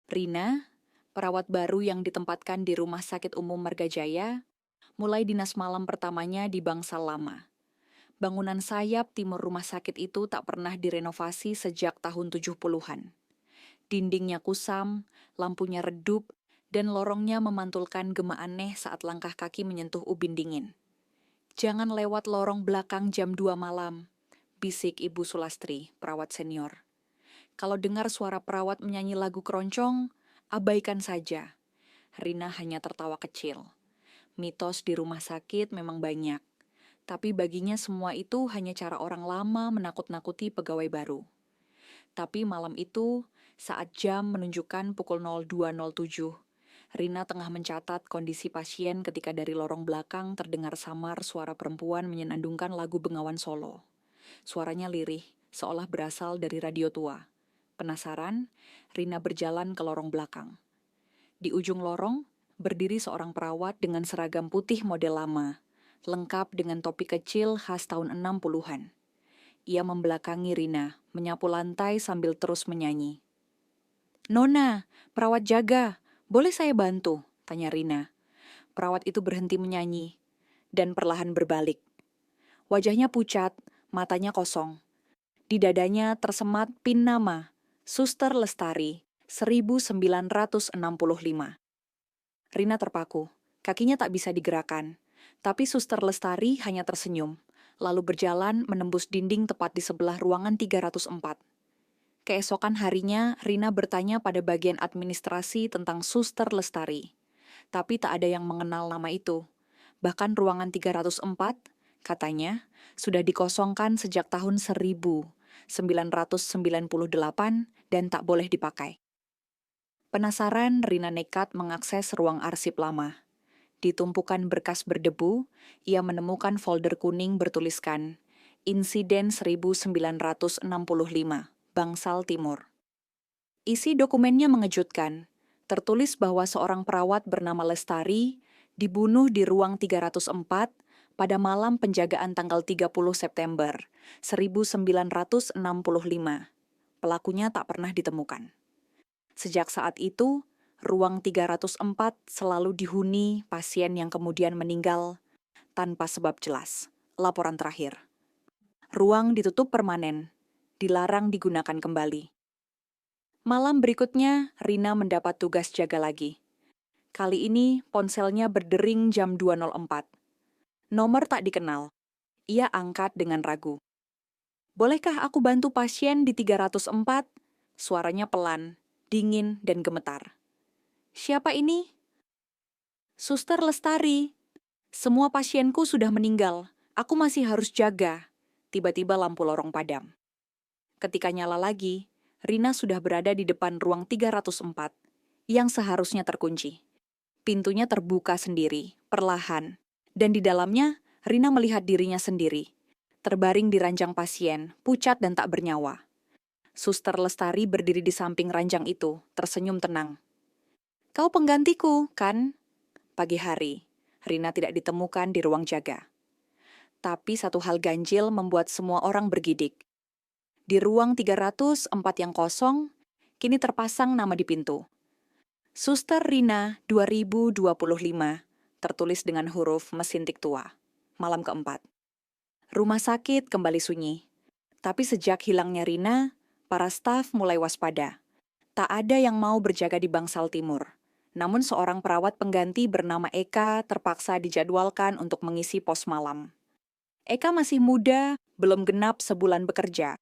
Rina, perawat baru yang ditempatkan di Rumah Sakit Umum Margajaya, mulai dinas malam pertamanya di Bangsal Lama. Bangunan sayap timur rumah sakit itu tak pernah direnovasi sejak tahun 70-an. Dindingnya kusam, lampunya redup, dan lorongnya memantulkan gema aneh saat langkah kaki menyentuh ubin dingin. "Jangan lewat lorong belakang jam 2 malam," bisik Ibu Sulastri, perawat senior. "Kalau dengar suara perawat menyanyi lagu keroncong, abaikan saja." Rina hanya tertawa kecil. Mitos di rumah sakit memang banyak, tapi baginya semua itu hanya cara orang lama menakut-nakuti pegawai baru. Tapi malam itu, saat jam menunjukkan pukul 02.07, Rina tengah mencatat kondisi pasien ketika dari lorong belakang terdengar samar suara perempuan menyenandungkan lagu Bengawan Solo. Suaranya lirih, seolah berasal dari radio tua. Penasaran, Rina berjalan ke lorong belakang. Di ujung lorong, berdiri seorang perawat dengan seragam putih model lama, lengkap dengan topi kecil khas tahun 60-an. Ia membelakangi Rina, menyapu lantai sambil terus menyanyi. "Nona, perawat jaga, boleh saya bantu?" tanya Rina. Perawat itu berhenti menyanyi dan perlahan berbalik. Wajahnya pucat, matanya kosong. Di dadanya tersemat pin nama, Suster Lestari, 1965. Rina terpaku, kakinya tak bisa digerakkan. Tapi Suster Lestari hanya tersenyum, lalu berjalan menembus dinding tepat di sebelah ruangan 304. Keesokan harinya, Rina bertanya pada bagian administrasi tentang Suster Lestari. Tapi tak ada yang mengenal nama itu. Bahkan ruangan 304, katanya, sudah dikosongkan sejak tahun 1998 dan tak boleh dipakai. Penasaran, Rina nekat mengakses ruang arsip lama. Di tumpukan berkas berdebu, ia menemukan folder kuning bertuliskan Insiden 1965, Bangsal Timur. Isi dokumennya mengejutkan. Tertulis bahwa seorang perawat bernama Lestari dibunuh di ruang 304 pada malam penjagaan tanggal 30 September 1965. Pelakunya tak pernah ditemukan. Sejak saat itu, ruang 304 selalu dihuni pasien yang kemudian meninggal tanpa sebab jelas. Laporan terakhir. Ruang ditutup permanen, dilarang digunakan kembali. Malam berikutnya, Rina mendapat tugas jaga lagi. Kali ini, ponselnya berdering jam 2.04. Nomor tak dikenal. Ia angkat dengan ragu. "Bolehkah aku bantu pasien di 304? Suaranya pelan, dingin, dan gemetar. "Siapa ini?" "Suster Lestari. Semua pasienku sudah meninggal. Aku masih harus jaga." Tiba-tiba lampu lorong padam. Ketika nyala lagi, Rina sudah berada di depan ruang 304, yang seharusnya terkunci. Pintunya terbuka sendiri, perlahan, dan di dalamnya Rina melihat dirinya sendiri, terbaring di ranjang pasien, pucat dan tak bernyawa. Suster Lestari berdiri di samping ranjang itu, tersenyum tenang. "Kau penggantiku, kan?" Pagi hari, Rina tidak ditemukan di ruang jaga. Tapi satu hal ganjil membuat semua orang bergidik. Di ruang 304 yang kosong, kini terpasang nama di pintu. Suster Rina 2025, tertulis dengan huruf mesin tik tua. Malam keempat. Rumah sakit kembali sunyi. Tapi sejak hilangnya Rina, para staf mulai waspada. Tak ada yang mau berjaga di Bangsal Timur. Namun seorang perawat pengganti bernama Eka terpaksa dijadwalkan untuk mengisi pos malam. Eka masih muda, belum genap sebulan bekerja.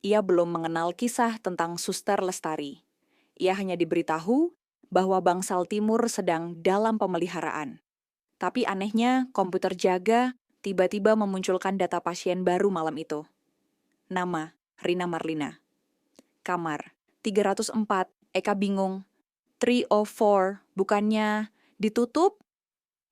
Ia belum mengenal kisah tentang Suster Lestari. Ia hanya diberitahu bahwa Bangsal Timur sedang dalam pemeliharaan. Tapi anehnya, komputer jaga tiba-tiba memunculkan data pasien baru malam itu. Nama, Rina Marlina. Kamar, 304. Eka bingung. 304, bukannya ditutup?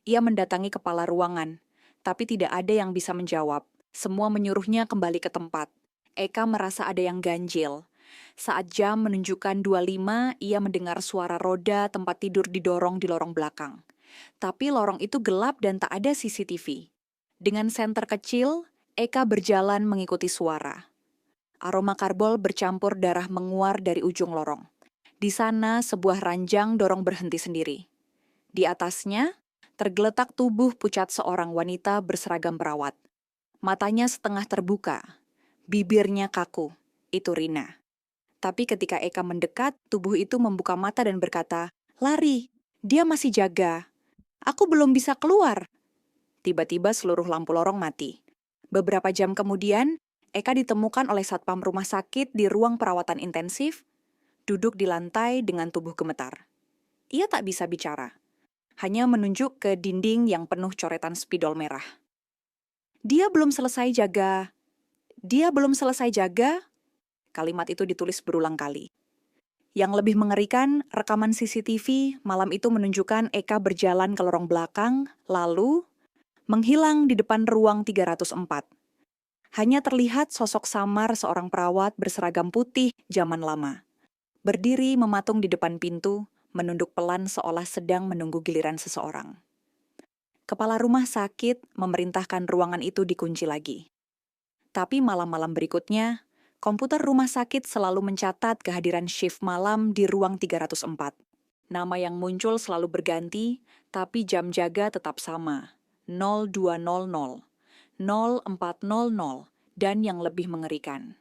Ia mendatangi kepala ruangan, tapi tidak ada yang bisa menjawab. Semua menyuruhnya kembali ke tempat. Eka merasa ada yang ganjil. Saat jam menunjukkan 25, ia mendengar suara roda tempat tidur didorong di lorong belakang. Tapi lorong itu gelap dan tak ada CCTV. Dengan senter kecil, Eka berjalan mengikuti suara. Aroma karbol bercampur darah menguar dari ujung lorong. Di sana sebuah ranjang dorong berhenti sendiri. Di atasnya tergeletak tubuh pucat seorang wanita berseragam perawat. Matanya setengah terbuka, bibirnya kaku. Itu Rina. Tapi ketika Eka mendekat, tubuh itu membuka mata dan berkata, "Lari, dia masih jaga. Aku belum bisa keluar." Tiba-tiba seluruh lampu lorong mati. Beberapa jam kemudian, Eka ditemukan oleh satpam rumah sakit di ruang perawatan intensif, duduk di lantai dengan tubuh gemetar. Ia tak bisa bicara, hanya menunjuk ke dinding yang penuh coretan spidol merah. Dia belum selesai jaga. Dia belum selesai jaga. Kalimat itu ditulis berulang kali. Yang lebih mengerikan, rekaman CCTV malam itu menunjukkan Eka berjalan ke lorong belakang, lalu menghilang di depan ruang 304. Hanya terlihat sosok samar seorang perawat berseragam putih zaman lama. Berdiri mematung di depan pintu, menunduk pelan seolah sedang menunggu giliran seseorang. Kepala rumah sakit memerintahkan ruangan itu dikunci lagi. Tapi malam-malam berikutnya, komputer rumah sakit selalu mencatat kehadiran shift malam di ruang 304. Nama yang muncul selalu berganti, tapi jam jaga tetap sama, 0200, 0400, dan yang lebih mengerikan.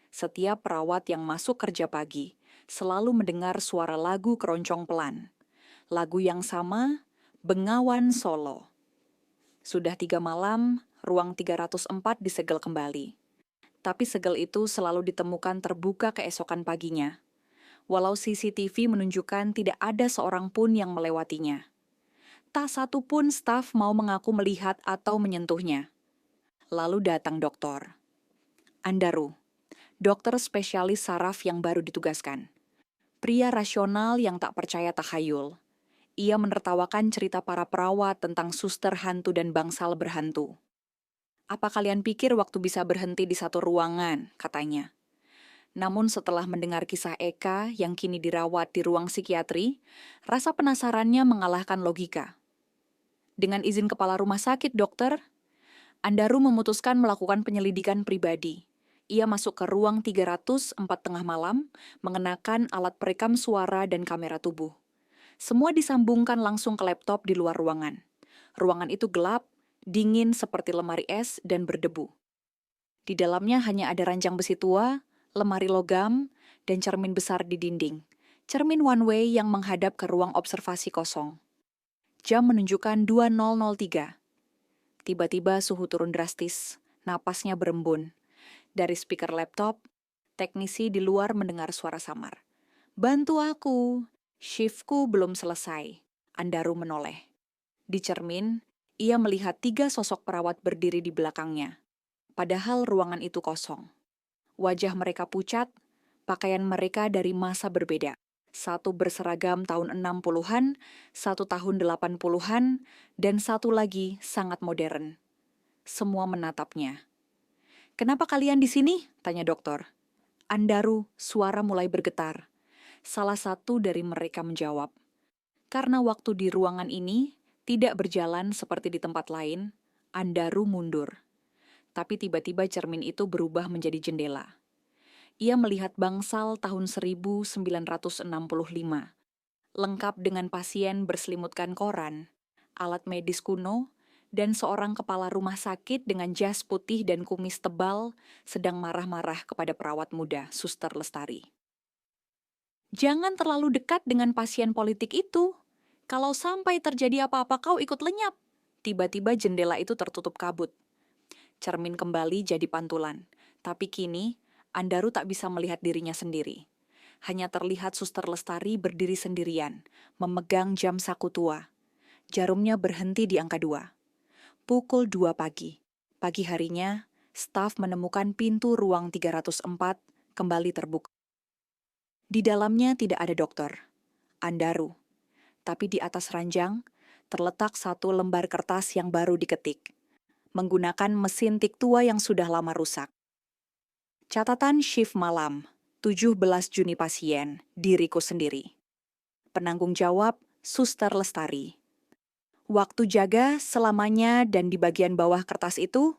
Setiap perawat yang masuk kerja pagi selalu mendengar suara lagu keroncong pelan. Lagu yang sama, Bengawan Solo. Sudah 3 malam, ruang 304 disegel kembali. Tapi segel itu selalu ditemukan terbuka keesokan paginya. Walau CCTV menunjukkan tidak ada seorang pun yang melewatinya. Tak satu pun staf mau mengaku melihat atau menyentuhnya. Lalu datang dokter. Andaru, dokter spesialis saraf yang baru ditugaskan. Pria rasional yang tak percaya takhayul. Ia menertawakan cerita para perawat tentang suster hantu dan bangsal berhantu. "Apa kalian pikir waktu bisa berhenti di satu ruangan?" katanya. Namun setelah mendengar kisah Eka yang kini dirawat di ruang psikiatri, rasa penasarannya mengalahkan logika. Dengan izin kepala rumah sakit, dokter, Andaru memutuskan melakukan penyelidikan pribadi. Ia masuk ke ruang 304 tengah malam, mengenakan alat perekam suara dan kamera tubuh. Semua disambungkan langsung ke laptop di luar ruangan. Ruangan itu gelap, dingin seperti lemari es dan berdebu. Di dalamnya hanya ada ranjang besi tua, lemari logam, dan cermin besar di dinding. Cermin one way yang menghadap ke ruang observasi kosong. Jam menunjukkan 2003. Tiba-tiba suhu turun drastis, napasnya berembun. Dari speaker laptop, teknisi di luar mendengar suara samar. "Bantu aku, shiftku belum selesai." Andaru menoleh. Di cermin, ia melihat 3 sosok perawat berdiri di belakangnya. Padahal ruangan itu kosong. Wajah mereka pucat, pakaian mereka dari masa berbeda. Satu berseragam tahun 60-an, satu tahun 80-an, dan satu lagi sangat modern. Semua menatapnya. "Kenapa kalian di sini?" tanya dokter. Andaru, suara mulai bergetar. Salah satu dari mereka menjawab, "Karena waktu di ruangan ini tidak berjalan seperti di tempat lain." Andaru mundur. Tapi tiba-tiba cermin itu berubah menjadi jendela. Ia melihat bangsal tahun 1965, lengkap dengan pasien berselimutkan koran, alat medis kuno, dan seorang kepala rumah sakit dengan jas putih dan kumis tebal sedang marah-marah kepada perawat muda, Suster Lestari. "Jangan terlalu dekat dengan pasien politik itu. Kalau sampai terjadi apa-apa kau ikut lenyap." Tiba-tiba jendela itu tertutup kabut. Cermin kembali jadi pantulan. Tapi kini, Andaru tak bisa melihat dirinya sendiri. Hanya terlihat Suster Lestari berdiri sendirian, memegang jam saku tua. Jarumnya berhenti di angka 2. Pukul 2 pagi. Pagi harinya, staf menemukan pintu ruang 304 kembali terbuka. Di dalamnya tidak ada dokter, Andaru. Tapi di atas ranjang, terletak satu lembar kertas yang baru diketik, menggunakan mesin tik tua yang sudah lama rusak. Catatan shift malam, 17 Juni pasien, diriku sendiri. Penanggung jawab, Suster Lestari. Waktu jaga selamanya, dan di bagian bawah kertas itu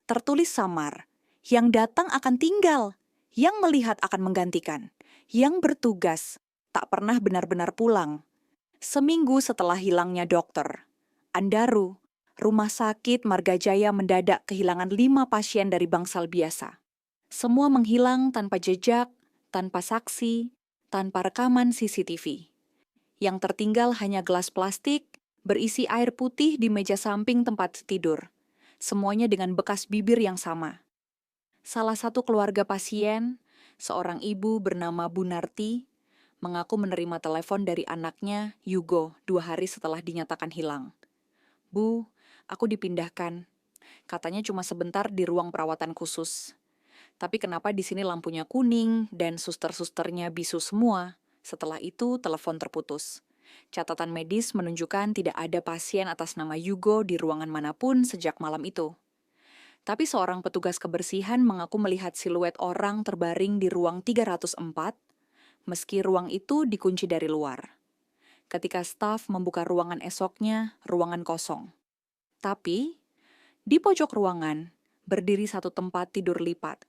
tertulis samar, yang datang akan tinggal, yang melihat akan menggantikan, yang bertugas tak pernah benar-benar pulang. Seminggu setelah hilangnya dokter, Andaru, rumah sakit Margajaya mendadak kehilangan 5 pasien dari bangsal biasa. Semua menghilang tanpa jejak, tanpa saksi, tanpa rekaman CCTV. Yang tertinggal hanya gelas plastik berisi air putih di meja samping tempat tidur. Semuanya dengan bekas bibir yang sama. Salah satu keluarga pasien, seorang ibu bernama Bu Narti, mengaku menerima telepon dari anaknya, Yugo, 2 hari setelah dinyatakan hilang. Bu, aku dipindahkan. Katanya cuma sebentar di ruang perawatan khusus. Tapi kenapa di sini lampunya kuning dan suster-susternya bisu semua? Setelah itu, telepon terputus. Catatan medis menunjukkan tidak ada pasien atas nama Yugo di ruangan manapun sejak malam itu. Tapi seorang petugas kebersihan mengaku melihat siluet orang terbaring di ruang 304, meski ruang itu dikunci dari luar. Ketika staf membuka ruangan esoknya, ruangan kosong. Tapi, di pojok ruangan, berdiri satu tempat tidur lipat,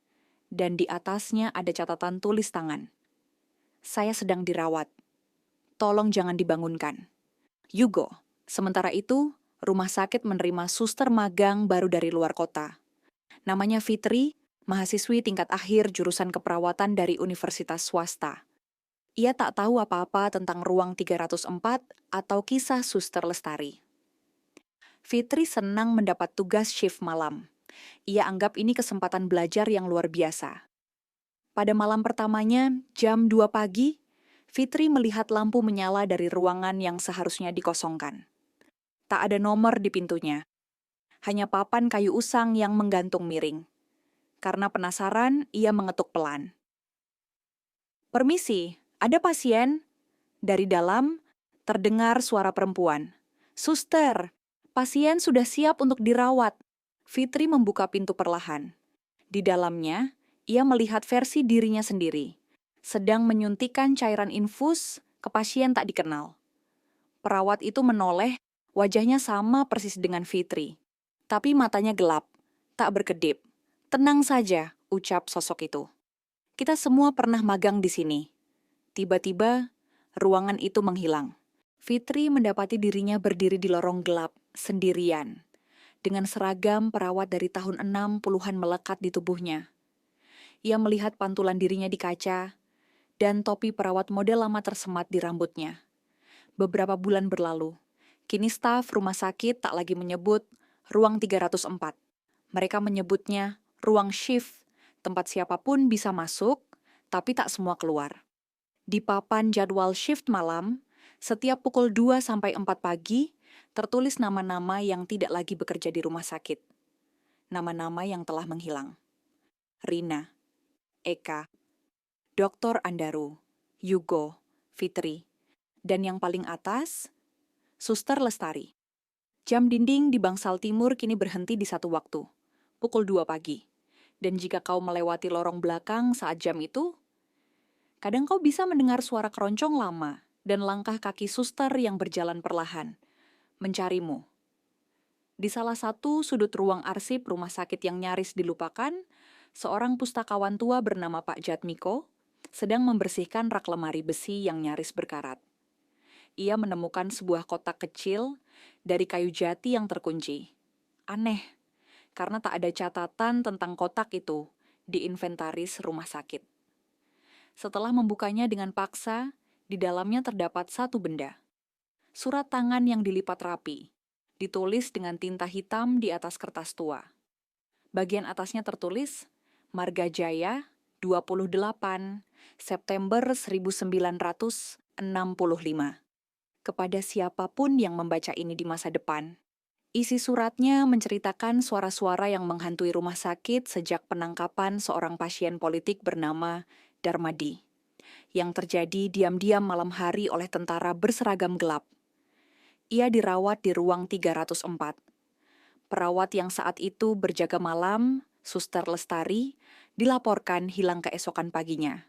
dan di atasnya ada catatan tulis tangan. Saya sedang dirawat. Tolong jangan dibangunkan. Yugo. Sementara itu, rumah sakit menerima suster magang baru dari luar kota. Namanya Fitri, mahasiswi tingkat akhir jurusan keperawatan dari universitas swasta. Ia tak tahu apa-apa tentang ruang 304 atau kisah suster Lestari. Fitri senang mendapat tugas shift malam. Ia anggap ini kesempatan belajar yang luar biasa. Pada malam pertamanya, jam 2 pagi, Fitri melihat lampu menyala dari ruangan yang seharusnya dikosongkan. Tak ada nomor di pintunya. Hanya papan kayu usang yang menggantung miring. Karena penasaran, ia mengetuk pelan. Permisi, ada pasien? Dari dalam, terdengar suara perempuan. Suster, pasien sudah siap untuk dirawat. Fitri membuka pintu perlahan. Di dalamnya, ia melihat versi dirinya sendiri, sedang menyuntikkan cairan infus ke pasien tak dikenal. Perawat itu menoleh, wajahnya sama persis dengan Fitri. Tapi matanya gelap, tak berkedip. Tenang saja, ucap sosok itu. Kita semua pernah magang di sini. Tiba-tiba, ruangan itu menghilang. Fitri mendapati dirinya berdiri di lorong gelap, sendirian. Dengan seragam perawat dari tahun 60-an melekat di tubuhnya. Ia melihat pantulan dirinya di kaca, dan topi perawat model lama tersemat di rambutnya. Beberapa bulan berlalu, kini staf rumah sakit tak lagi menyebut ruang 304. Mereka menyebutnya ruang shift, tempat siapapun bisa masuk, tapi tak semua keluar. Di papan jadwal shift malam, setiap pukul 2 sampai 4 pagi, tertulis nama-nama yang tidak lagi bekerja di rumah sakit. Nama-nama yang telah menghilang. Rina, Eka, Dr. Andaru, Yugo, Fitri, dan yang paling atas, Suster Lestari. Jam dinding di Bangsal Timur kini berhenti di satu waktu, pukul 2 pagi. Dan jika kau melewati lorong belakang saat jam itu, kadang kau bisa mendengar suara keroncong lama dan langkah kaki suster yang berjalan perlahan, mencarimu. Di salah satu sudut ruang arsip rumah sakit yang nyaris dilupakan, seorang pustakawan tua bernama Pak Jatmiko sedang membersihkan rak lemari besi yang nyaris berkarat. Ia menemukan sebuah kotak kecil dari kayu jati yang terkunci. Aneh, karena tak ada catatan tentang kotak itu di inventaris rumah sakit. Setelah membukanya dengan paksa, di dalamnya terdapat satu benda. Surat tangan yang dilipat rapi, ditulis dengan tinta hitam di atas kertas tua. Bagian atasnya tertulis, Margajaya, 28 September 1965. Kepada siapapun yang membaca ini di masa depan. Isi suratnya menceritakan suara-suara yang menghantui rumah sakit sejak penangkapan seorang pasien politik bernama Darmadi, yang terjadi diam-diam malam hari oleh tentara berseragam gelap. Ia dirawat di ruang 304. Perawat yang saat itu berjaga malam, Suster Lestari, dilaporkan hilang keesokan paginya.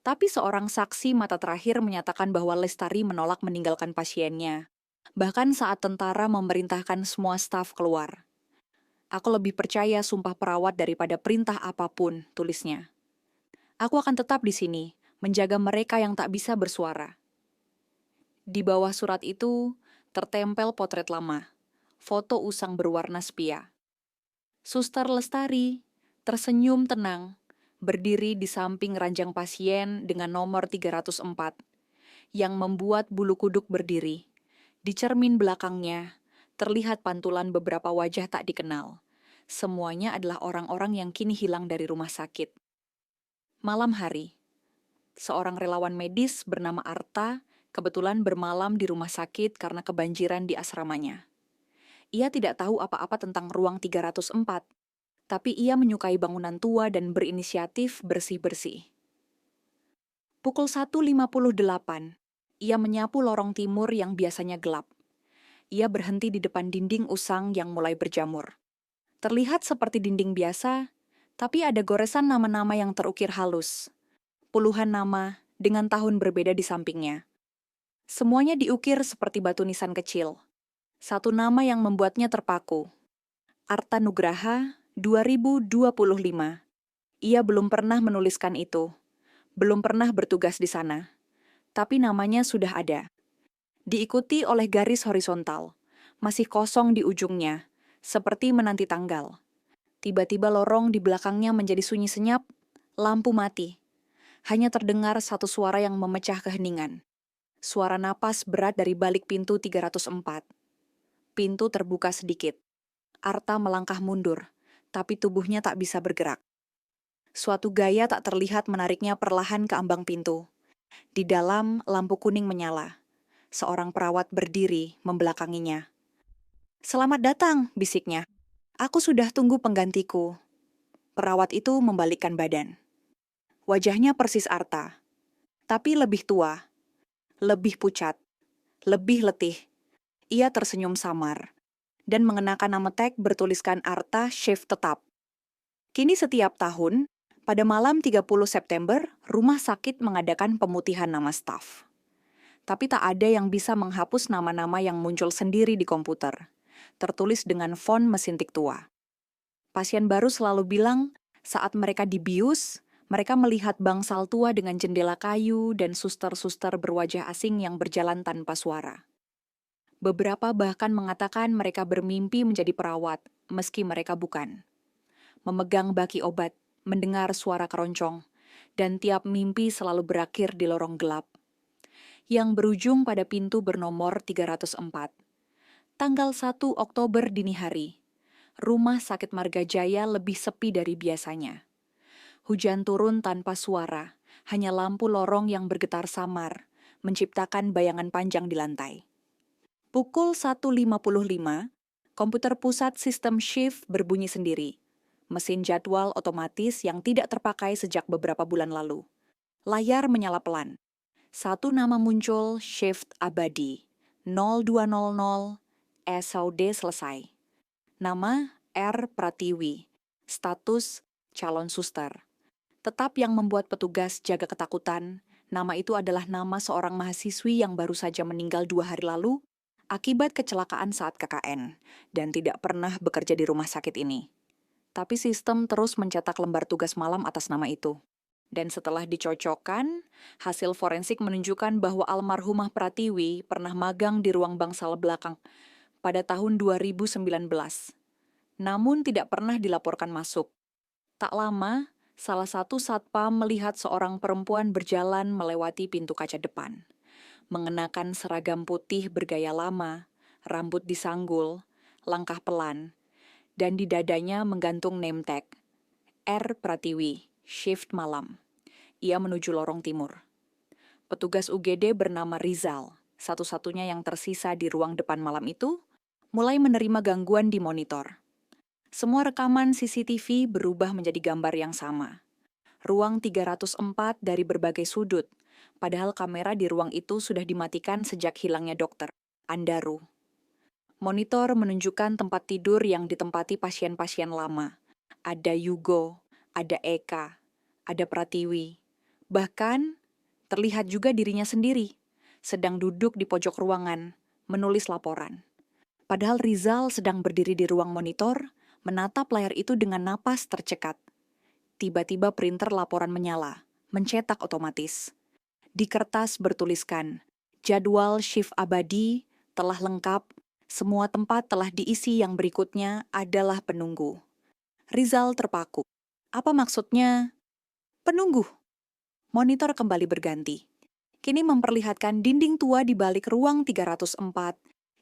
Tapi seorang saksi mata terakhir menyatakan bahwa Lestari menolak meninggalkan pasiennya. Bahkan saat tentara memerintahkan semua staf keluar. Aku lebih percaya sumpah perawat daripada perintah apapun, tulisnya. Aku akan tetap di sini, menjaga mereka yang tak bisa bersuara. Di bawah surat itu tertempel potret lama, foto usang berwarna sepia. Suster Lestari tersenyum tenang, berdiri di samping ranjang pasien dengan nomor 304, yang membuat bulu kuduk berdiri. Di cermin belakangnya, terlihat pantulan beberapa wajah tak dikenal. Semuanya adalah orang-orang yang kini hilang dari rumah sakit. Malam hari, seorang relawan medis bernama Arta kebetulan bermalam di rumah sakit karena kebanjiran di asramanya. Ia tidak tahu apa-apa tentang ruang 304, tapi ia menyukai bangunan tua dan berinisiatif bersih-bersih. Pukul 1.58, ia menyapu lorong timur yang biasanya gelap. Ia berhenti di depan dinding usang yang mulai berjamur. Terlihat seperti dinding biasa, tapi ada goresan nama-nama yang terukir halus. Puluhan nama dengan tahun berbeda di sampingnya. Semuanya diukir seperti batu nisan kecil. Satu nama yang membuatnya terpaku. Arta Nugraha, 2025. Ia belum pernah menuliskan itu. Belum pernah bertugas di sana. Tapi namanya sudah ada. Diikuti oleh garis horizontal. Masih kosong di ujungnya, seperti menanti tanggal. Tiba-tiba lorong di belakangnya menjadi sunyi senyap, lampu mati. Hanya terdengar satu suara yang memecah keheningan. Suara napas berat dari balik pintu 304. Pintu terbuka sedikit. Arta melangkah mundur, tapi tubuhnya tak bisa bergerak. Suatu gaya tak terlihat menariknya perlahan ke ambang pintu. Di dalam, lampu kuning menyala. Seorang perawat berdiri membelakanginya. "Selamat datang," bisiknya. "Aku sudah tunggu penggantiku." Perawat itu membalikkan badan. Wajahnya persis Arta, tapi lebih tua, lebih pucat, lebih letih. Ia tersenyum samar dan mengenakan nama tag bertuliskan Arta Shift Tetap. Kini setiap tahun, pada malam 30 September, rumah sakit mengadakan pemutihan nama staf. Tapi tak ada yang bisa menghapus nama-nama yang muncul sendiri di komputer, tertulis dengan font mesin tik tua. Pasien baru selalu bilang, saat mereka dibius, mereka melihat bangsal tua dengan jendela kayu dan suster-suster berwajah asing yang berjalan tanpa suara. Beberapa bahkan mengatakan mereka bermimpi menjadi perawat, meski mereka bukan. Memegang baki obat, mendengar suara keroncong, dan tiap mimpi selalu berakhir di lorong gelap. Yang berujung pada pintu bernomor 304. Tanggal 1 Oktober dini hari, rumah sakit Marga Jaya lebih sepi dari biasanya. Hujan turun tanpa suara, hanya lampu lorong yang bergetar samar, menciptakan bayangan panjang di lantai. Pukul 1.55, komputer pusat sistem shift berbunyi sendiri. Mesin jadwal otomatis yang tidak terpakai sejak beberapa bulan lalu. Layar menyala pelan. Satu nama muncul, shift abadi. 0200, SOD selesai. Nama R. Pratiwi. Status calon suster. Tetap yang membuat petugas jaga ketakutan, nama itu adalah nama seorang mahasiswi yang baru saja meninggal 2 hari lalu akibat kecelakaan saat KKN dan tidak pernah bekerja di rumah sakit ini. Tapi sistem terus mencetak lembar tugas malam atas nama itu. Dan setelah dicocokkan, hasil forensik menunjukkan bahwa almarhumah Pratiwi pernah magang di ruang bangsal belakang pada tahun 2019. Namun tidak pernah dilaporkan masuk. Tak lama, salah satu satpam melihat seorang perempuan berjalan melewati pintu kaca depan. Mengenakan seragam putih bergaya lama, rambut disanggul, langkah pelan, dan di dadanya menggantung name tag. R. Pratiwi, shift malam. Ia menuju lorong timur. Petugas UGD bernama Rizal, satu-satunya yang tersisa di ruang depan malam itu, mulai menerima gangguan di monitor. Semua rekaman CCTV berubah menjadi gambar yang sama. Ruang 304 dari berbagai sudut, padahal kamera di ruang itu sudah dimatikan sejak hilangnya dokter, Andaru. Monitor menunjukkan tempat tidur yang ditempati pasien-pasien lama. Ada Yugo, ada Eka, ada Pratiwi. Bahkan, terlihat juga dirinya sendiri, sedang duduk di pojok ruangan, menulis laporan. Padahal Rizal sedang berdiri di ruang monitor, menatap layar itu dengan napas tercekat. Tiba-tiba printer laporan menyala, mencetak otomatis. Di kertas bertuliskan, jadwal shift abadi telah lengkap, semua tempat telah diisi, yang berikutnya adalah penunggu. Rizal terpaku. Apa maksudnya? Penunggu. Monitor kembali berganti. Kini memperlihatkan dinding tua di balik ruang 304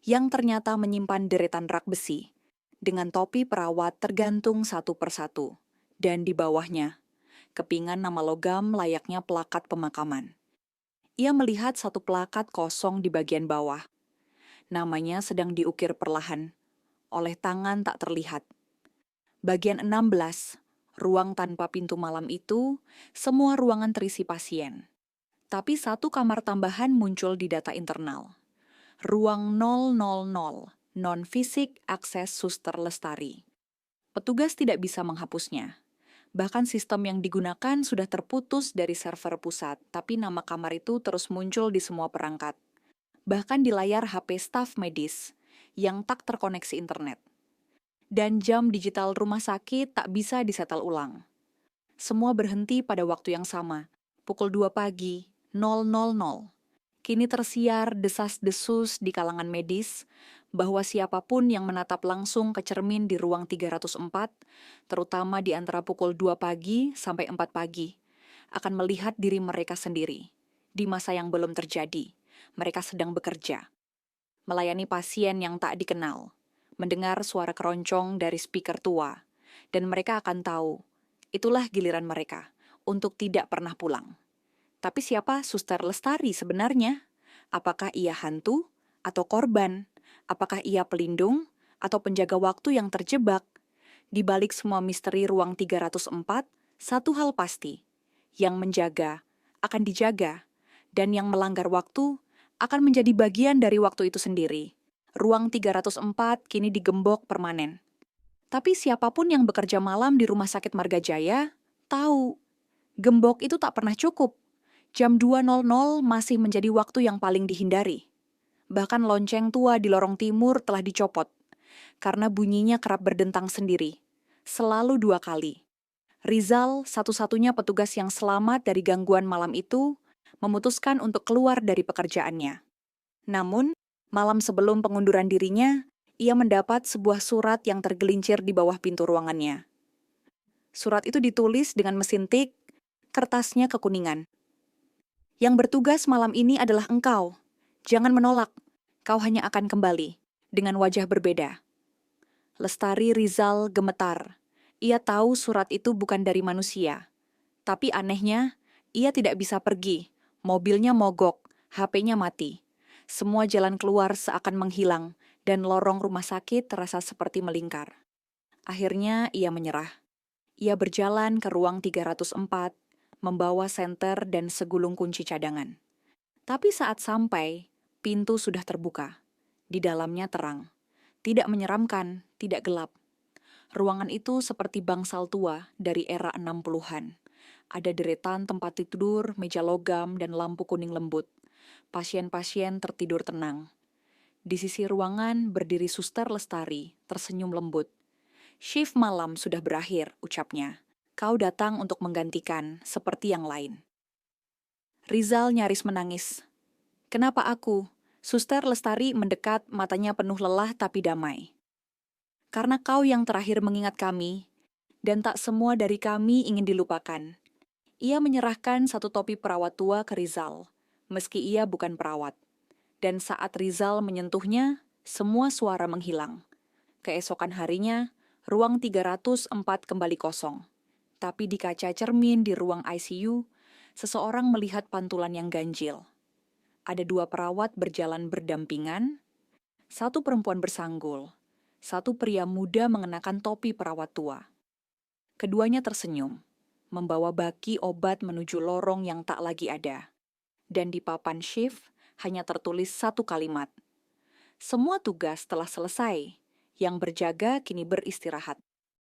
yang ternyata menyimpan deretan rak besi dengan topi perawat tergantung satu persatu. Dan di bawahnya, kepingan nama logam layaknya plakat pemakaman. Ia melihat satu plakat kosong di bagian bawah. Namanya sedang diukir perlahan, oleh tangan tak terlihat. Bagian 16, ruang tanpa pintu malam itu, semua ruangan terisi pasien. Tapi satu kamar tambahan muncul di data internal. Ruang 000, non-fisik akses Suster Lestari. Petugas tidak bisa menghapusnya. Bahkan sistem yang digunakan sudah terputus dari server pusat, tapi nama kamar itu terus muncul di semua perangkat. Bahkan di layar HP staf medis yang tak terkoneksi internet. Dan jam digital rumah sakit tak bisa disetel ulang. Semua berhenti pada waktu yang sama, pukul 2 pagi, 000. Kini tersiar desas-desus di kalangan medis bahwa siapapun yang menatap langsung ke cermin di ruang 304, terutama di antara pukul 2 pagi sampai 4 pagi, akan melihat diri mereka sendiri. Di masa yang belum terjadi, mereka sedang bekerja, melayani pasien yang tak dikenal, mendengar suara keroncong dari speaker tua, dan mereka akan tahu, itulah giliran mereka untuk tidak pernah pulang. Tapi siapa Suster Lestari sebenarnya? Apakah ia hantu atau korban? Apakah ia pelindung atau penjaga waktu yang terjebak? Di balik semua misteri ruang 304, satu hal pasti. Yang menjaga akan dijaga, dan yang melanggar waktu akan menjadi bagian dari waktu itu sendiri. Ruang 304 kini digembok permanen. Tapi siapapun yang bekerja malam di Rumah Sakit Margajaya tahu, gembok itu tak pernah cukup. Jam 2.00 masih menjadi waktu yang paling dihindari. Bahkan lonceng tua di lorong timur telah dicopot, karena bunyinya kerap berdentang sendiri. Selalu 2 kali. Rizal, satu-satunya petugas yang selamat dari gangguan malam itu, memutuskan untuk keluar dari pekerjaannya. Namun, malam sebelum pengunduran dirinya, ia mendapat sebuah surat yang tergelincir di bawah pintu ruangannya. Surat itu ditulis dengan mesin tik, kertasnya kekuningan. Yang bertugas malam ini adalah engkau. Jangan menolak, kau hanya akan kembali, dengan wajah berbeda. Lestari Rizal gemetar. Ia tahu surat itu bukan dari manusia. Tapi anehnya, ia tidak bisa pergi. Mobilnya mogok, HP-nya mati. Semua jalan keluar seakan menghilang, dan lorong rumah sakit terasa seperti melingkar. Akhirnya ia menyerah. Ia berjalan ke ruang 304, membawa senter dan segulung kunci cadangan. Tapi saat sampai, pintu sudah terbuka. Di dalamnya terang. Tidak menyeramkan, tidak gelap. Ruangan itu seperti bangsal tua dari era 60-an. Ada deretan tempat tidur, meja logam, dan lampu kuning lembut. Pasien-pasien tertidur tenang. Di sisi ruangan berdiri Suster Lestari, tersenyum lembut. Shift malam sudah berakhir, ucapnya. Kau datang untuk menggantikan, seperti yang lain. Rizal nyaris menangis. Kenapa aku? Suster Lestari mendekat, matanya penuh lelah tapi damai. Karena kau yang terakhir mengingat kami, dan tak semua dari kami ingin dilupakan. Ia menyerahkan satu topi perawat tua ke Rizal, meski ia bukan perawat. Dan saat Rizal menyentuhnya, semua suara menghilang. Keesokan harinya, ruang 304 kembali kosong. Tapi di kaca cermin di ruang ICU, seseorang melihat pantulan yang ganjil. Ada 2 perawat berjalan berdampingan, satu perempuan bersanggul, satu pria muda mengenakan topi perawat tua. Keduanya tersenyum, membawa baki obat menuju lorong yang tak lagi ada. Dan di papan shift hanya tertulis satu kalimat. Semua tugas telah selesai, yang berjaga kini beristirahat.